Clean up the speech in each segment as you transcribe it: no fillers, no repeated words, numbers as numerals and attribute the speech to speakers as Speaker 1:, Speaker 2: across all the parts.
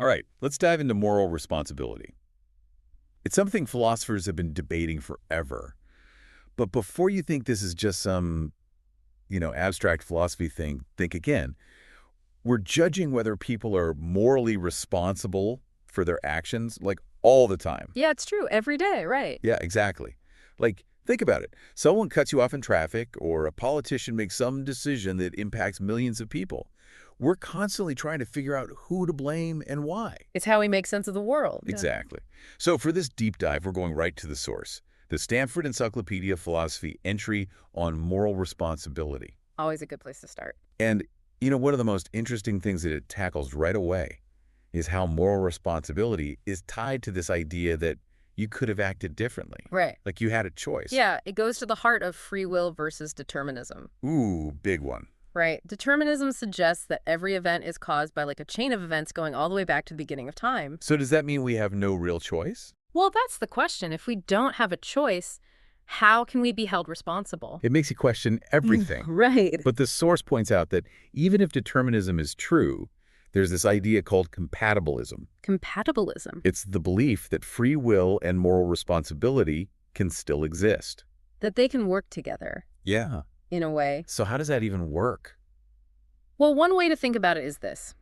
Speaker 1: All right, let's dive into moral responsibility. It's something philosophers have been debating forever. But before you think this is just some, abstract philosophy thing, think again. We're judging whether people are morally responsible for their actions, like, all the time.
Speaker 2: Yeah, it's true. Every day, right.
Speaker 1: Yeah, exactly. Like, think about it. Someone cuts you off in traffic, or a politician makes some decision that impacts millions of people. We're constantly trying to figure out who to blame and why.
Speaker 2: It's how we make sense of the world. Yeah.
Speaker 1: Exactly. So for this deep dive, we're going right to the source. The Stanford Encyclopedia of Philosophy entry on moral responsibility.
Speaker 2: Always a good place to start.
Speaker 1: And, one of the most interesting things that it tackles right away is how moral responsibility is tied to this idea that you could have acted differently.
Speaker 2: Right.
Speaker 1: Like you had a choice.
Speaker 2: Yeah, it goes to the heart of free will versus determinism.
Speaker 1: Ooh, big one.
Speaker 2: Right. Determinism suggests that every event is caused by like a chain of events going all the way back to the beginning of time.
Speaker 1: So does that mean we have no real choice?
Speaker 2: Well, that's the question. If we don't have a choice, how can we be held responsible?
Speaker 1: It makes you question everything.
Speaker 2: Right.
Speaker 1: But the source points out that even if determinism is true, there's this idea called compatibilism.
Speaker 2: Compatibilism.
Speaker 1: It's the belief that free will and moral responsibility can still exist.
Speaker 2: That they can work together.
Speaker 1: Yeah.
Speaker 2: In a way.
Speaker 1: So how does that even work?
Speaker 2: Well, one way to think about it is this.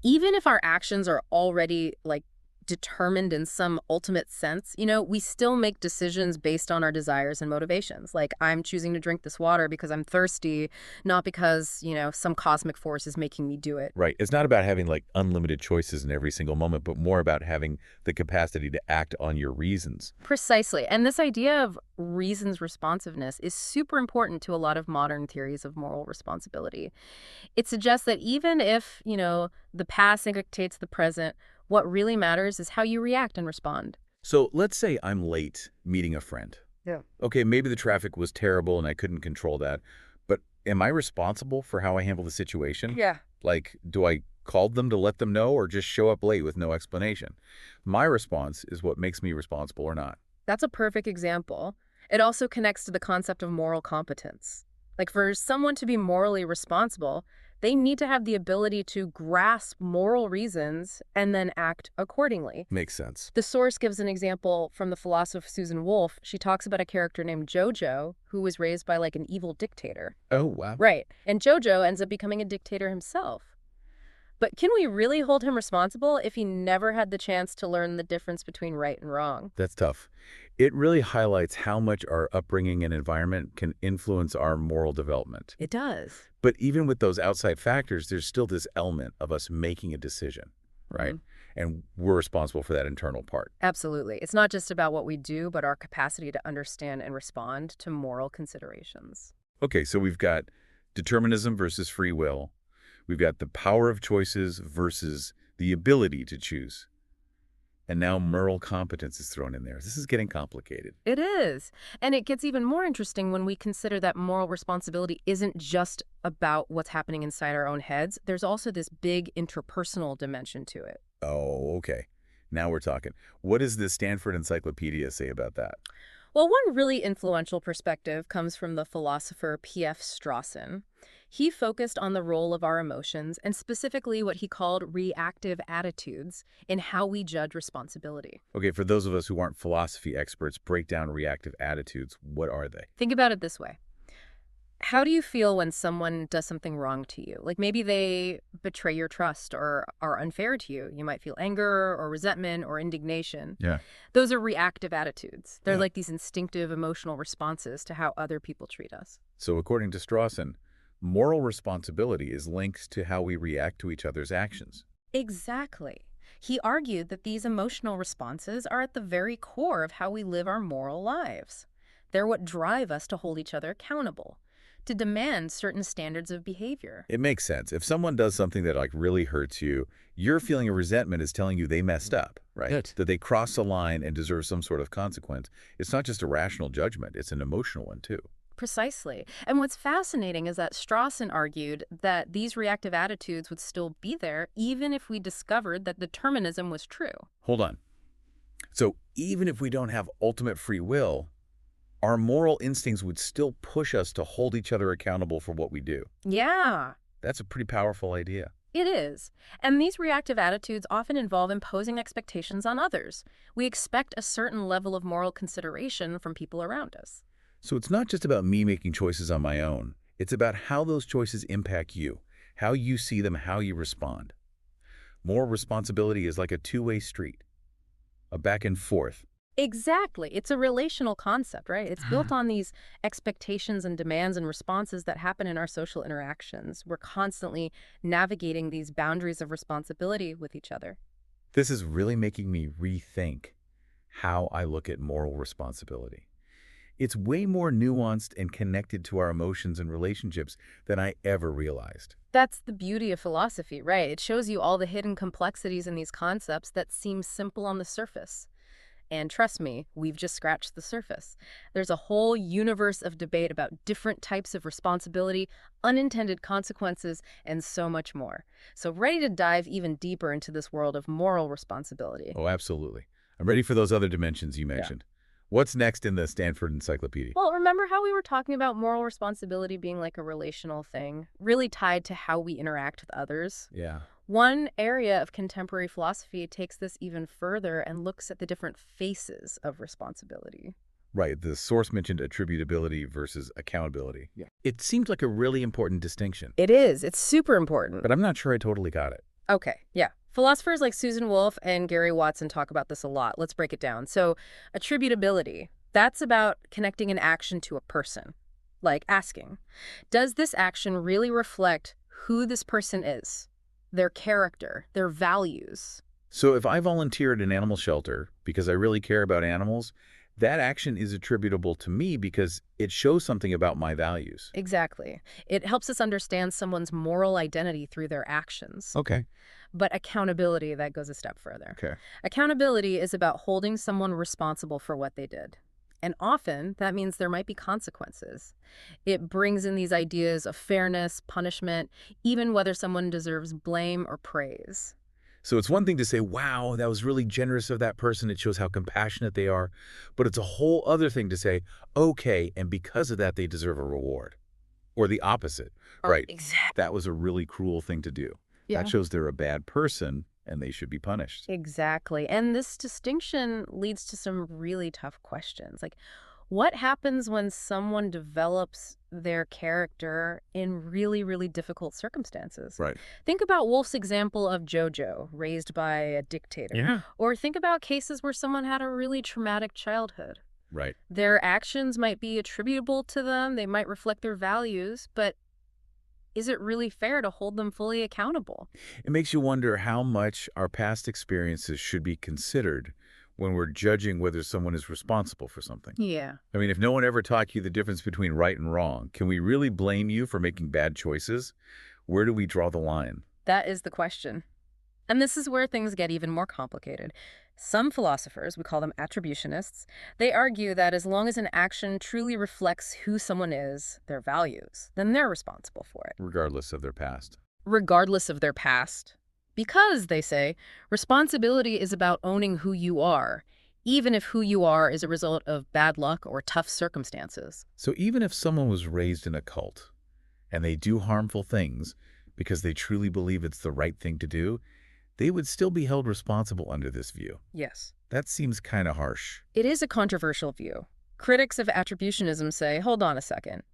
Speaker 2: Even if our actions are already, like, determined in some ultimate sense, we still make decisions based on our desires and motivations. Like, I'm choosing to drink this water because I'm thirsty, not because, some cosmic force is making me do it.
Speaker 1: Right. It's not about having, like, unlimited choices in every single moment, but more about having the capacity to act on your reasons.
Speaker 2: Precisely. And this idea of reasons responsiveness is super important to a lot of modern theories of moral responsibility. It suggests that even if, the past dictates the present, what really matters is how you react and respond.
Speaker 1: So let's say I'm late meeting a friend.
Speaker 2: Yeah.
Speaker 1: Okay, maybe the traffic was terrible and I couldn't control that, but am I responsible for how I handle the situation?
Speaker 2: Yeah.
Speaker 1: Like, do I call them to let them know or just show up late with no explanation? My response is what makes me responsible or not.
Speaker 2: That's a perfect example. It also connects to the concept of moral competence. Like, for someone to be morally responsible, they need to have the ability to grasp moral reasons and then act accordingly.
Speaker 1: Makes sense.
Speaker 2: The source gives an example from the philosopher Susan Wolf. She talks about a character named Jojo who was raised by like an evil dictator.
Speaker 1: Oh, wow.
Speaker 2: Right. And Jojo ends up becoming a dictator himself. But can we really hold him responsible if he never had the chance to learn the difference between right and wrong?
Speaker 1: That's tough. It really highlights how much our upbringing and environment can influence our moral development.
Speaker 2: It does.
Speaker 1: But even with those outside factors, there's still this element of us making a decision, right? And we're responsible for that internal part.
Speaker 2: Absolutely. It's not just about what we do, but our capacity to understand and respond to moral considerations.
Speaker 1: Okay, so we've got determinism versus free will. We've got the power of choices versus the ability to choose. And now moral competence is thrown in there. This is getting complicated.
Speaker 2: It is. And it gets even more interesting when we consider that moral responsibility isn't just about what's happening inside our own heads. There's also this big interpersonal dimension to it.
Speaker 1: Oh, okay. Now we're talking. What does the Stanford Encyclopedia say about that?
Speaker 2: Well, one really influential perspective comes from the philosopher P.F. Strawson. He focused on the role of our emotions and specifically what he called reactive attitudes in how we judge responsibility.
Speaker 1: Okay, for those of us who aren't philosophy experts, break down reactive attitudes. What are they?
Speaker 2: Think about it this way. How do you feel when someone does something wrong to you? Like maybe they betray your trust or are unfair to you. You might feel anger or resentment or indignation.
Speaker 1: Yeah.
Speaker 2: Those are reactive attitudes. They're
Speaker 1: Yeah.
Speaker 2: like these instinctive emotional responses to how other people treat us.
Speaker 1: So according to Strawson, moral responsibility is linked to how we react to each other's actions.
Speaker 2: Exactly. He argued that these emotional responses are at the very core of how we live our moral lives. They're what drive us to hold each other accountable, to demand certain standards of behavior.
Speaker 1: It makes sense. If someone does something that really hurts you, your feeling of resentment is telling you they messed up, right?
Speaker 2: Good.
Speaker 1: That they crossed a line and deserve some sort of consequence. It's not just a rational judgment, it's an emotional one too.
Speaker 2: Precisely. And what's fascinating is that Strawson argued that these reactive attitudes would still be there even if we discovered that determinism was true.
Speaker 1: Hold on. So even if we don't have ultimate free will, our moral instincts would still push us to hold each other accountable for what we do.
Speaker 2: Yeah.
Speaker 1: That's a pretty powerful idea.
Speaker 2: It is. And these reactive attitudes often involve imposing expectations on others. We expect a certain level of moral consideration from people around us.
Speaker 1: So it's not just about me making choices on my own. It's about how those choices impact you, how you see them, how you respond. Moral responsibility is like a two-way street, a back and forth.
Speaker 2: Exactly. It's a relational concept, right? It's built on these expectations and demands and responses that happen in our social interactions. We're constantly navigating these boundaries of responsibility with each other.
Speaker 1: This is really making me rethink how I look at moral responsibility. It's way more nuanced and connected to our emotions and relationships than I ever realized.
Speaker 2: That's the beauty of philosophy, right? It shows you all the hidden complexities in these concepts that seem simple on the surface. And trust me, we've just scratched the surface. There's a whole universe of debate about different types of responsibility, unintended consequences, and so much more. So ready to dive even deeper into this world of moral responsibility.
Speaker 1: Oh, absolutely. I'm ready for those other dimensions you mentioned. What's next in the Stanford Encyclopedia?
Speaker 2: Well, remember how we were talking about moral responsibility being like a relational thing, really tied to how we interact with others?
Speaker 1: Yeah.
Speaker 2: One area of contemporary philosophy takes this even further and looks at the different faces of responsibility.
Speaker 1: Right. The source mentioned attributability versus accountability. Yeah. It seems like a really important distinction,
Speaker 2: It is. It's super important.
Speaker 1: but I'm not sure I totally got it.
Speaker 2: Okay, yeah. Philosophers like Susan Wolf and Gary Watson talk about this a lot. Let's break it down. So, attributability, that's about connecting an action to a person, like asking, does this action really reflect who this person is, their character, their values?
Speaker 1: So if I volunteer at an animal shelter because I really care about animals, that action is attributable to me because it shows something about my values.
Speaker 2: Exactly. It helps us understand someone's moral identity through their actions.
Speaker 1: Okay.
Speaker 2: But accountability, that goes a step further.
Speaker 1: Okay.
Speaker 2: Accountability is about holding someone responsible for what they did. And often, that means there might be consequences. It brings in these ideas of fairness, punishment, even whether someone deserves blame or praise.
Speaker 1: So it's one thing to say, wow, that was really generous of that person. It shows how compassionate they are. But it's a whole other thing to say, okay, and because of that, they deserve a reward. Or the opposite, right?
Speaker 2: Exactly.
Speaker 1: That was a really cruel thing to do.
Speaker 2: Yeah.
Speaker 1: That shows they're a bad person and they should be punished.
Speaker 2: Exactly. And this distinction leads to some really tough questions. Like, what happens when someone develops their character in really, really difficult circumstances?
Speaker 1: Right.
Speaker 2: Think about Wolf's example of Jojo, raised by a dictator.
Speaker 1: Yeah.
Speaker 2: Or think about cases where someone had a really traumatic childhood.
Speaker 1: Right.
Speaker 2: Their actions might be attributable to them, they might reflect their values, but is it really fair to hold them fully accountable?
Speaker 1: It makes you wonder how much our past experiences should be considered when we're judging whether someone is responsible for something.
Speaker 2: Yeah.
Speaker 1: I mean, if no one ever taught you the difference between right and wrong, can we really blame you for making bad choices? Where do we draw the line?
Speaker 2: That is the question. And this is where things get even more complicated. Some philosophers, we call them attributionists, they argue that as long as an action truly reflects who someone is, their values, then they're responsible for it,
Speaker 1: Regardless of their past.
Speaker 2: regardless of their past. Because, they say, responsibility is about owning who you are, even if who you are is a result of bad luck or tough circumstances.
Speaker 1: So even if someone was raised in a cult and they do harmful things because they truly believe it's the right thing to do, they would still be held responsible under this view.
Speaker 2: Yes.
Speaker 1: That seems kind of harsh.
Speaker 2: It is a controversial view. Critics of attributionism say, hold on a second.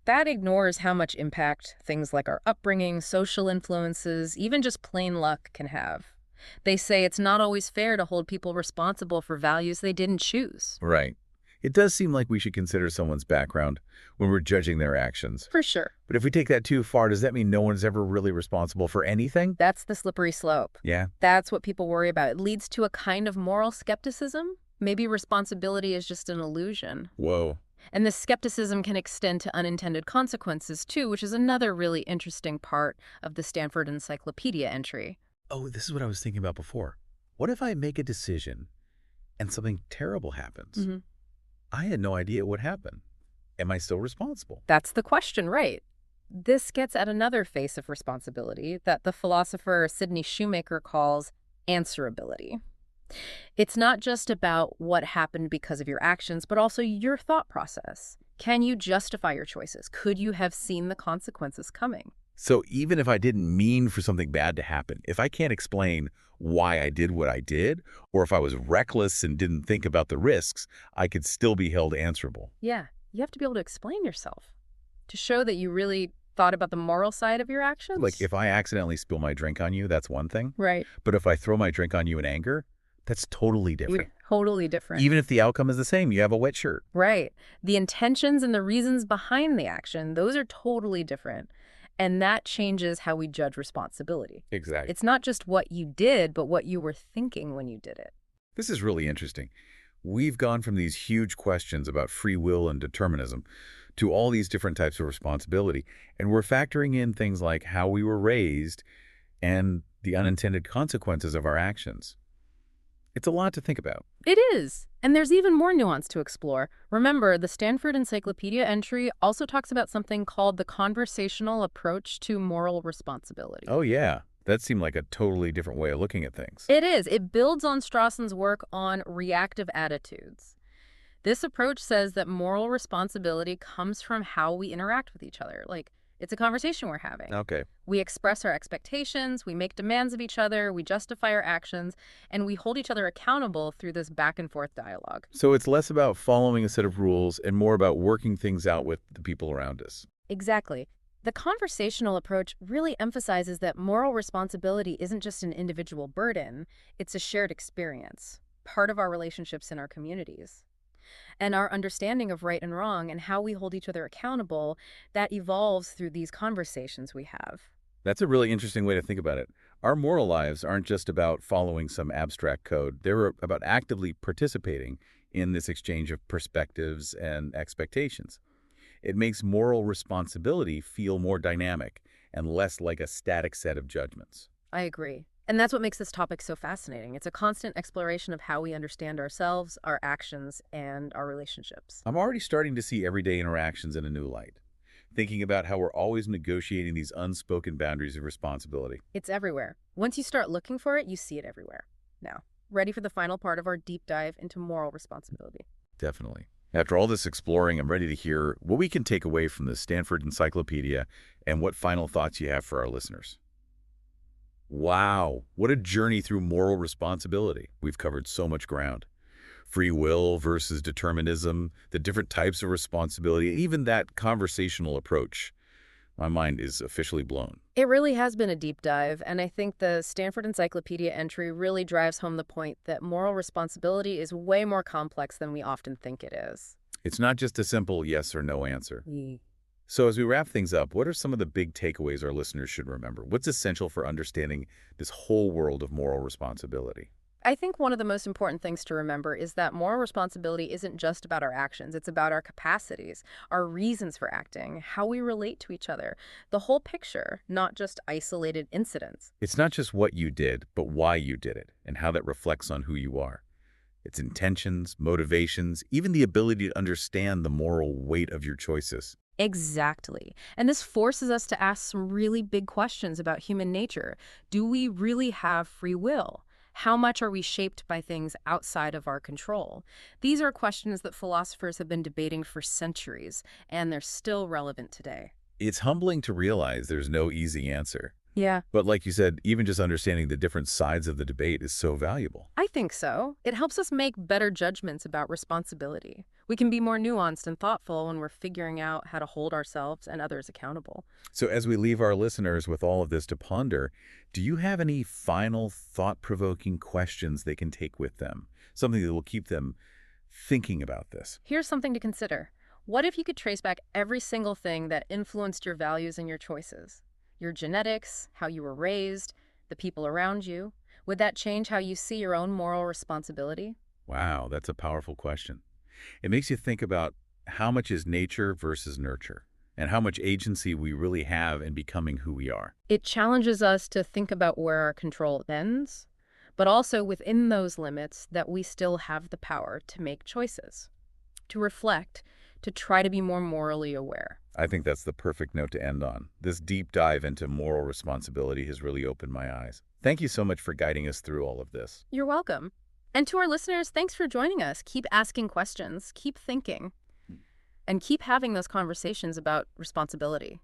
Speaker 2: That ignores how much impact things like our upbringing, social influences, even just plain luck can have. They say it's not always fair to hold people responsible for values they didn't choose.
Speaker 1: Right. It does seem like we should consider someone's background when we're judging their actions.
Speaker 2: For sure.
Speaker 1: But if we take that too far, does that mean no one's ever really responsible for anything?
Speaker 2: That's the slippery slope.
Speaker 1: Yeah.
Speaker 2: That's what people worry about. It leads to a kind of moral skepticism. Maybe responsibility is just an illusion.
Speaker 1: Whoa.
Speaker 2: And this skepticism can extend to unintended consequences, too, which is another really interesting part of the Stanford Encyclopedia entry.
Speaker 1: Oh, this is what I was thinking about before. What if I make a decision and something terrible happens? I had no idea it would happen. Am I still responsible?
Speaker 2: That's the question, right? This gets at another face of responsibility that the philosopher Sidney Shoemaker calls answerability. It's not just about what happened because of your actions, but also your thought process. Can you justify your choices? Could you have seen the consequences coming?
Speaker 1: So even if I didn't mean for something bad to happen, if I can't explain why I did what I did, or if I was reckless and didn't think about the risks, I could still be held answerable.
Speaker 2: Yeah, you have to be able to explain yourself to show that you really thought about the moral side of your
Speaker 1: Like
Speaker 2: actions.
Speaker 1: if I accidentally spill my drink on you, that's one thing.
Speaker 2: Right.
Speaker 1: But if I throw my drink on you in anger, that's totally
Speaker 2: You're
Speaker 1: different.
Speaker 2: totally different.
Speaker 1: Even if the outcome is the same, you have a wet shirt.
Speaker 2: Right. The intentions and the reasons behind the action, those are totally different. And that changes how we judge responsibility.
Speaker 1: Exactly.
Speaker 2: It's not just what you did, but what you were thinking when you did it.
Speaker 1: This is really interesting. We've gone from these huge questions about free will and determinism to all these different types of responsibility, and we're factoring in things like how we were raised and the unintended consequences of our actions. It's a lot to think about.
Speaker 2: It is. And there's even more nuance to explore. Remember, the Stanford Encyclopedia entry also talks about something called the conversational approach to moral responsibility.
Speaker 1: Oh yeah, that seemed like a totally different way of looking at things.
Speaker 2: It is. It builds on Strawson's work on reactive attitudes. This approach says that moral responsibility comes from how we interact with each other. Like, it's a conversation we're having.
Speaker 1: Okay.
Speaker 2: We express our expectations, we make demands of each other, we justify our actions, and we hold each other accountable through this back and forth dialogue.
Speaker 1: So it's less about following a set of rules and more about working things out with the people around us.
Speaker 2: Exactly. The conversational approach really emphasizes that moral responsibility isn't just an individual burden, it's a shared experience, part of our relationships in our communities. And our understanding of right and wrong and how we hold each other accountable, that evolves through these conversations we have.
Speaker 1: That's a really interesting way to think about it. Our moral lives aren't just about following some abstract code. They're about actively participating in this exchange of perspectives and expectations. It makes moral responsibility feel more dynamic and less like a static set of judgments.
Speaker 2: I agree. And that's what makes this topic so fascinating. It's a constant exploration of how we understand ourselves, our actions, and our relationships.
Speaker 1: I'm already starting to see everyday interactions in a new light, thinking about how we're always negotiating these unspoken boundaries of responsibility.
Speaker 2: It's everywhere. Once you start looking for it, you see it everywhere. Now, ready for the final part of our deep dive into moral responsibility.
Speaker 1: Definitely. After all this exploring, I'm ready to hear what we can take away from the Stanford Encyclopedia and what final thoughts you have for our listeners. Wow, what a journey through moral responsibility. We've covered so much ground. Free will versus determinism, the different types of responsibility, even that conversational approach. My mind is officially blown.
Speaker 2: It really has been a deep dive, and I think the Stanford Encyclopedia entry really drives home the point that moral responsibility is way more complex than we often think it is.
Speaker 1: It's not just a simple yes or no answer. So as we wrap things up, what are some of the big takeaways our listeners should remember? What's essential for understanding this whole world of moral responsibility?
Speaker 2: I think one of the most important things to remember is that moral responsibility isn't just about our actions. It's about our capacities, our reasons for acting, how we relate to each other, the whole picture, not just isolated incidents.
Speaker 1: It's not just what you did, but why you did it and how that reflects on who you are. Its intentions, motivations, even the ability to understand the moral weight of your choices.
Speaker 2: Exactly. And this forces us to ask some really big questions about human nature. Do we really have free will? How much are we shaped by things outside of our control? These are questions that philosophers have been debating for centuries, and they're still relevant today.
Speaker 1: It's humbling to realize there's no easy answer.
Speaker 2: Yeah,
Speaker 1: But like you said, even just understanding the different sides of the debate is so valuable.
Speaker 2: I think so. It helps us make better judgments about responsibility. We can be more nuanced and thoughtful when we're figuring out how to hold ourselves and others accountable.
Speaker 1: So as we leave our listeners with all of this to ponder, do you have any final thought-provoking questions they can take with them? Something that will keep them thinking about this?
Speaker 2: Here's something to consider. What if you could trace back every single thing that influenced your values and your choices? Your genetics, how you were raised, the people around you? Would that change how you see your own moral responsibility?
Speaker 1: Wow, that's a powerful question. It makes you think about how much is nature versus nurture, and how much agency we really have in becoming who we are.
Speaker 2: It challenges us to think about where our control ends, but also within those limits that we still have the power to make choices, to reflect, to try to be more morally aware.
Speaker 1: I think that's the perfect note to end on. This deep dive into moral responsibility has really opened my eyes. Thank you so much for guiding us through all of this.
Speaker 2: You're welcome. And to our listeners, thanks for joining us. Keep asking questions, keep thinking, and keep having those conversations about responsibility.